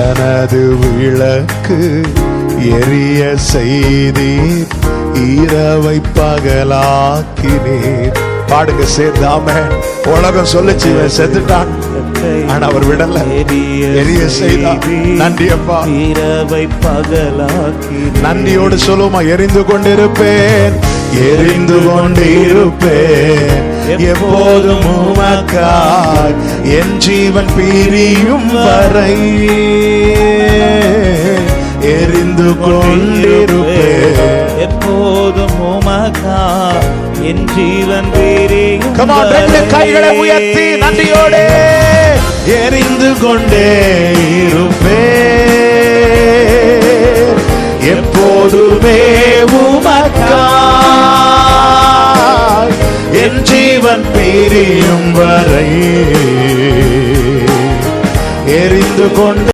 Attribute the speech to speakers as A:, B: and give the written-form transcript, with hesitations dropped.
A: எனது விளக்கு எரிய செய்தீர், இரவை பகலாக்கினீர். பாடுங்க சேர்ந்தாம. உலகம் சொல்லுச்சு செத்துட்டான், ஆனா அவர் விடல, எரிய செய்தார். நன்றி அப்பா.
B: இரவை பகலாக்கி
A: நன்றியோடு சொல்லுமா, எரிந்து கொண்டிருப்பேன், எரிந்து கொண்டிருப்பேன் எப்போதும் உமக்காய், என் ஜீவன் பிரியும் வரை எரிந்து கொண்டிருப்பேன்
B: எப்போதும் உமக்காய், என் ஜீவன் பிரியும்.
A: ரெண்டு கைகளை உயர்த்தி நன்றியோடு எரிந்து கொண்டே இருப்பேன் எப்போதுமே உமக்காய், என் ஜீவன் பிரியும் வரை எரிந்து கொண்டு